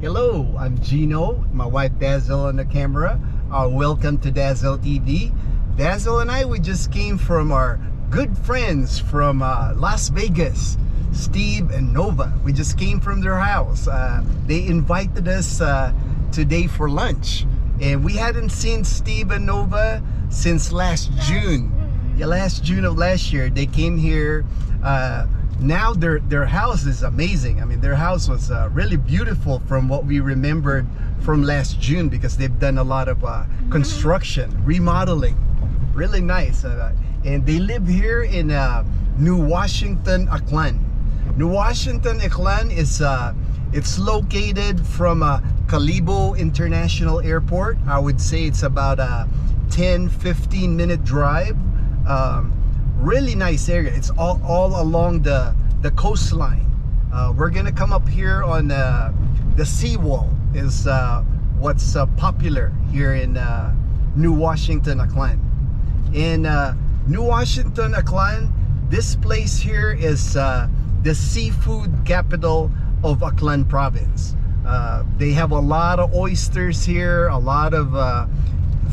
Hello, I'm Gino, my wife Dazzle on the camera. Welcome to Dazzle TV. Dazzle and I, we just came from our good friends from Las Vegas, Steve and Nova. We just came from their house. They invited us today for lunch. And we hadn't seen Steve and Nova since last June. Yeah, last June of last year. They came here. Now their house is amazing. I mean, their house was really beautiful from what we remembered from last June, because they've done a lot of construction, remodeling. Really nice. And they live here in New Washington, Aklan. New Washington, Aklan is it's located from Kalibo International Airport. I would say it's about a 10-15 minute drive. Really nice area. It's all along the coastline. We're gonna come up here on the seawall is what's popular here in New Washington, Aklan. In New Washington, Aklan, this place here is the seafood capital of Aklan province. They have a lot of oysters here, a lot of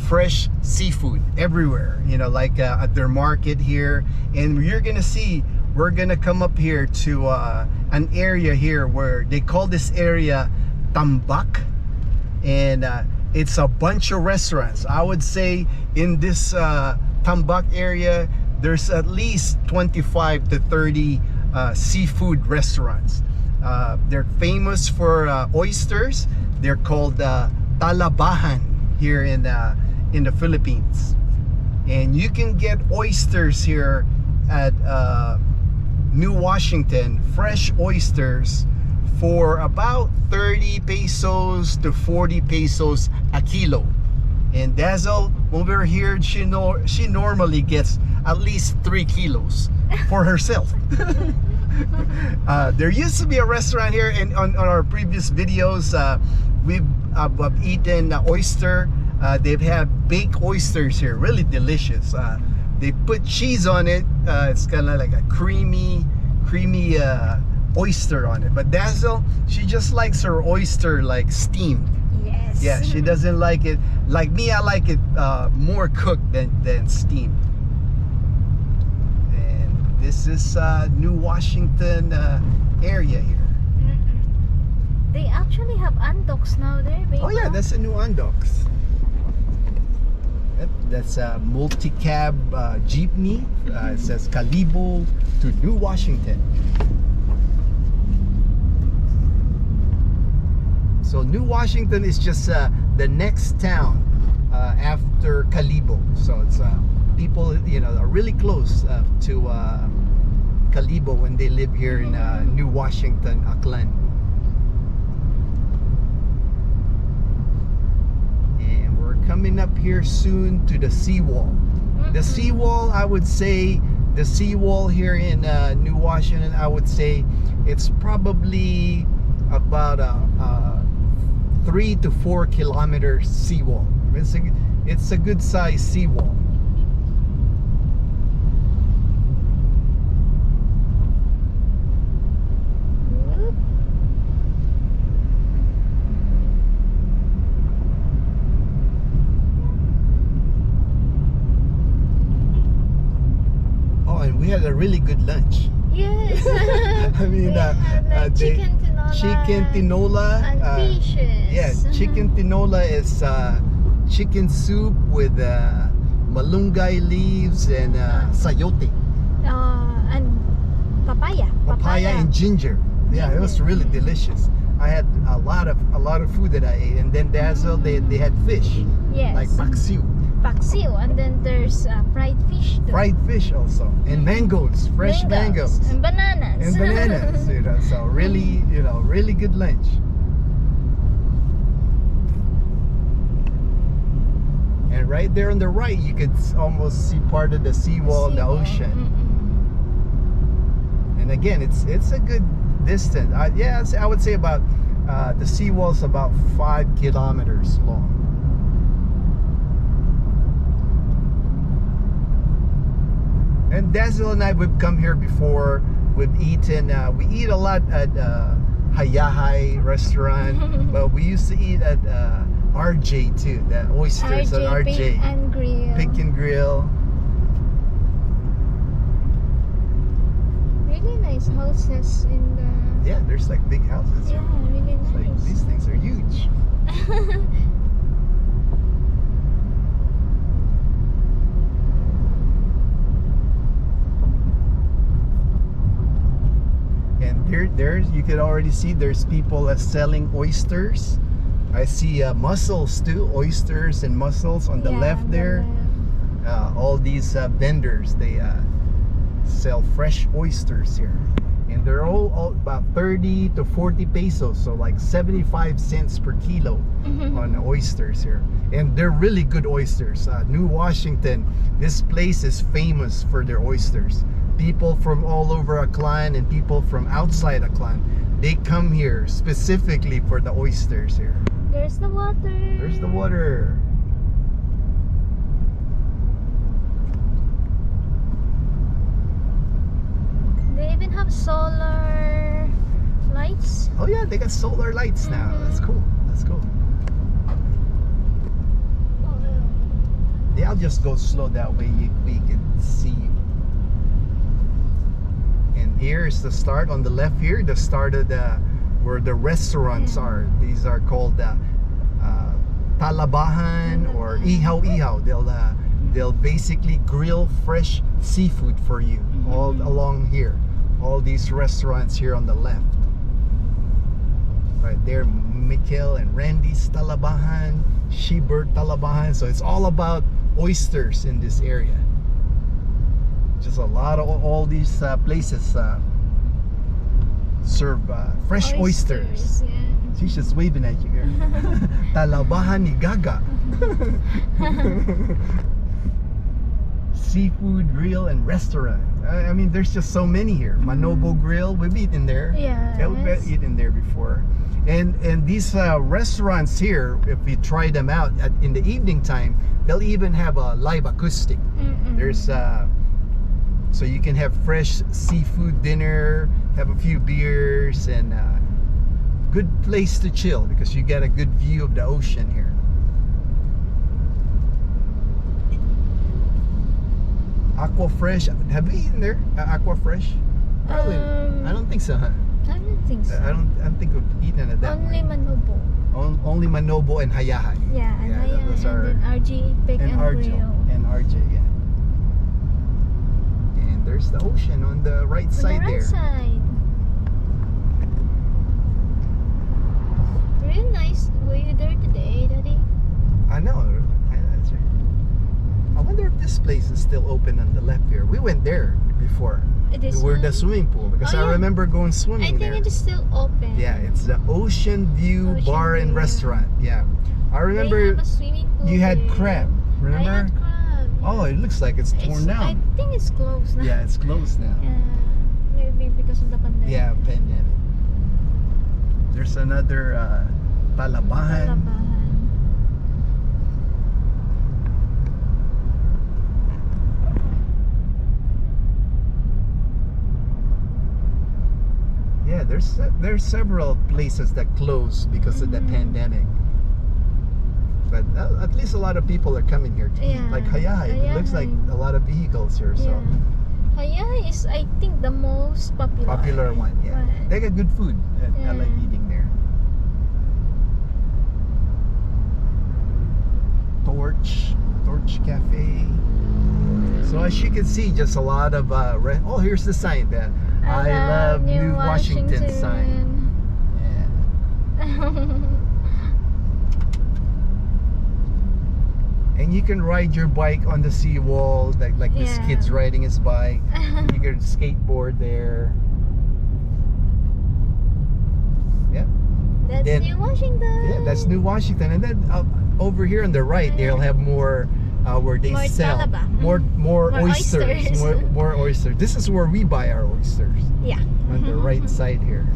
fresh seafood everywhere, you know, like at their market here. And you're gonna see, we're gonna come up here to an area here where they call this area Tambak, and it's a bunch of restaurants. I would say in this Tambak area there's at least 25 to 30 seafood restaurants. They're famous for oysters. They're called talabahan here in the Philippines, and you can get oysters here at New Washington, fresh oysters, for about 30 pesos to 40 pesos a kilo. And Dazzle, when we're here, she normally gets at least 3 kilos for herself. There used to be a restaurant here, and on our previous videos we've eaten oyster. They've had baked oysters here, really delicious. They put cheese on it. It's kind of like a creamy oyster on it. But Dazzle, she just likes her oyster like steamed. Yes. Yeah, she doesn't like it like me. I like it more cooked than steamed. And this is New Washington area here. They actually have andoks now there, baby. Oh yeah, that's a new andoks. That's a multi-cab jeepney. It says Kalibo to New Washington. So New Washington is just the next town after Kalibo. So it's people, you know, are really close to Kalibo when they live here in New Washington, Aklan. Coming up here soon to the seawall. The seawall, I would say, the seawall here in New Washington, I would say it's probably about a 3 to 4 kilometer seawall. It's a good size seawall. We had a really good lunch. Yes. I mean, like chicken tinola and fishes. Yeah, chicken tinola is chicken soup with malunggay leaves and sayote. And papaya And ginger. Yeah, it was really delicious. I had a lot of food that I ate, and then Dazzle, they had fish. Yes. Like paksiw, and then there's fried fish too. Fried fish also, and mangoes, fresh mangoes. And bananas. You know, so really, you know, really good lunch. And right there on the right, you could almost see part of the seawall in the ocean. And again, it's a good distance. Yes, I would say about the seawall's about 5 kilometers long. And Dazzle and I, we've come here before. We've eaten. We eat a lot at Hayahay restaurant. But we used to eat at RJ too. The oysters at RJ. Pick and Grill. Pick and Grill. Really nice houses in the. Yeah, there's like big houses here. Yeah, really It's like nice. these things are huge. And there's you could already see there's people selling oysters. I see mussels too, oysters and mussels on the Yeah, left on the there. left. All these vendors, they sell fresh oysters here, and they're all about 30 to 40 pesos, so like 75 cents per kilo on oysters here. And they're really good oysters. New Washington, this place is famous for their oysters. People from all over Aklan and people from outside Aklan, they come here specifically for the oysters here. There's the water. There's the water. They even have solar lights. Oh yeah, they got solar lights now. That's cool. That's cool. Yeah, I'll just go slow, that way we can see you. And here is the start on the left here, the start of where the restaurants are. These are called talabahan or ihaw. They'll basically grill fresh seafood for you all along here. All these restaurants here on the left. Right there, Mikkel and Randy's Talabahan, Shebert Talabahan. So it's all about oysters in this area. Just a lot of all these places serve fresh oysters. Yeah. She's just waving at you here. Talabahan ni Gaga. Seafood grill and restaurant. I mean, there's just so many here. Manobo Grill, we've eaten there. Yeah. We've eaten there before. And these restaurants here, if we try them out in the evening time, they'll even have a live acoustic. There's so you can have fresh seafood dinner, have a few beers, and good place to chill because you get a good view of the ocean here. Aqua Fresh, have we eaten there? Aqua Fresh? Probably. I don't think so, huh? I don't think so. I don't think we've eaten at that Only one. Manobo. Only Manobo and Hayahay. Yeah, and Haya, those and then RG Pick and Grill. And RJ, yeah. And there's the ocean on the right On side the right there. side. Really nice. Were you there today, Daddy? I know. That's right. I wonder if this place is still open on the left here. We went there before. This Where the one? swimming pool, because Oh, I yeah. remember going I swimming think there. it is still open. Yeah, it's the Ocean View Ocean Bar and View. Restaurant. Yeah, I They remember have a swimming pool you had there. crab. I Remember? had crab. Oh, it looks like it's torn I down. think it's closed now. Yeah, it's closed now. Yeah, maybe because of the pandemic. Yeah, pandemic. There's another Talabahan. Talabahan. Yeah, there's several places that closed because of the pandemic. But at least a lot of people are coming here to eat. Yeah, Like Hayahay, it looks like Hayahay. a lot of vehicles here. So Yeah. Haya is, I think, the most popular one. Yeah, Right. they got good food. I Yeah. like eating there. Torch Cafe. So as you can see, just a lot of oh, here's the sign that I love New Washington sign. Yeah. And you can ride your bike on the seawall, like this Yeah. kid's riding his bike. You can skateboard there. Yeah. That's Then- New Washington. Yeah, that's New Washington. And then over here on the right, they'll have more where they More sell talaba. more oysters, oysters. more oysters. This is where we buy our oysters, Yeah. on the right side here.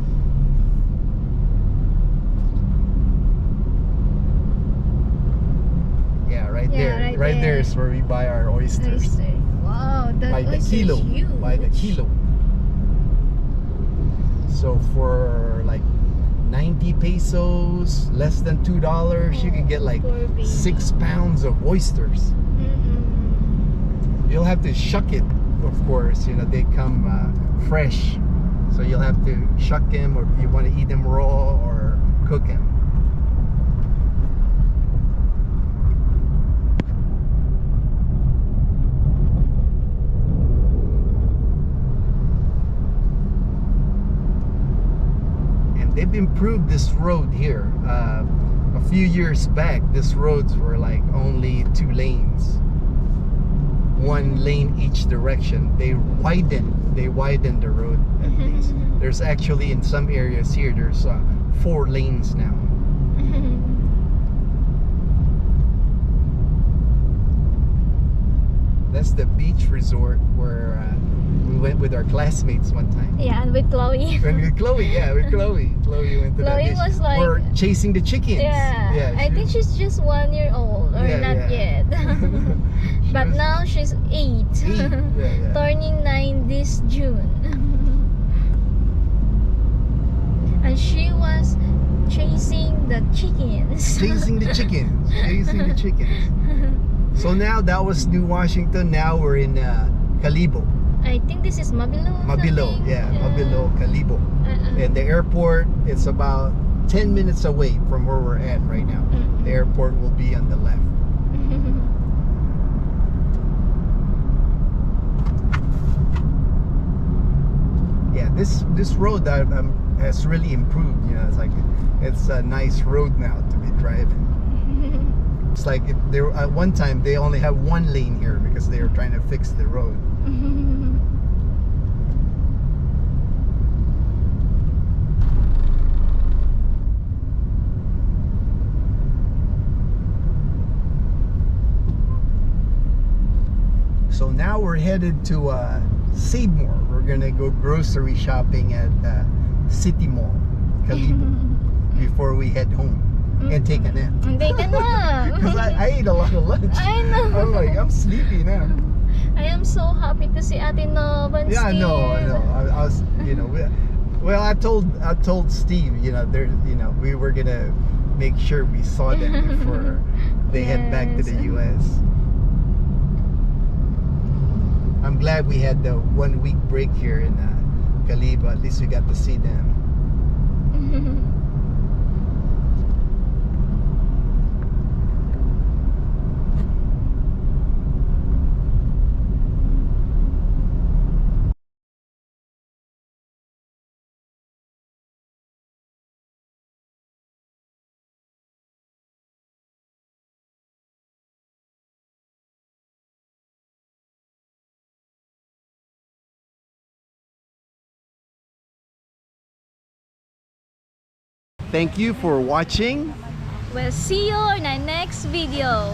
Yeah, right Yeah, there. right Right there there. is where we buy our oysters. Oyster. Wow, that By the oyster kilo. is huge. By the kilo. So for like 90 pesos, less than $2, you can get like poor baby. 6 pounds of oysters. Mm-mm. You'll have to shuck it, of course. You know, they come fresh, so you'll have to shuck them, or you want to eat them raw or cook them. They've improved this road here. A few years back, these roads were like only 2 lanes, 1 lane each direction. They widened the road at least. There's actually in some areas here, there's 4 lanes now. That's the beach resort where we went with our classmates one time. Yeah, and with Chloe. And with Chloe, yeah, with Chloe. Chloe went to that Chloe beach. was like, Or chasing the chickens. Yeah, I think she's just 1 year old, or Yeah, not yeah. yet. But was now she's 8. 8. Yeah. Turning 9 this June. And she was chasing the chickens. Chasing the chickens. Chasing the chickens. So now that was New Washington. Now we're in Kalibo. I think this is Mabilo. Mabilo, something. yeah, Mabilo, Kalibo. And the airport is about 10 minutes away from where we're at right now. The airport will be on the left. Yeah, this road has really improved. You know, it's a nice road now to be driving. It's like there at one time they only have 1 lane here because they were trying to fix the road. So now we're headed to Save More. We're gonna go grocery shopping at City Mall, Kalibo, before we head home and take a nap. And take a nap. Because I ate a lot of lunch. I know. I'm like, I'm sleepy now. I am so happy to see Ate Nov and Yeah, I Steve. know. I was, you know, well, I told Steve, you know, we were gonna make sure we saw them before they head back to the Yes. U.S. I'm glad we had the 1 week break here in Kalibo. At least we got to see them. Thank you for watching. We'll see you in our next video.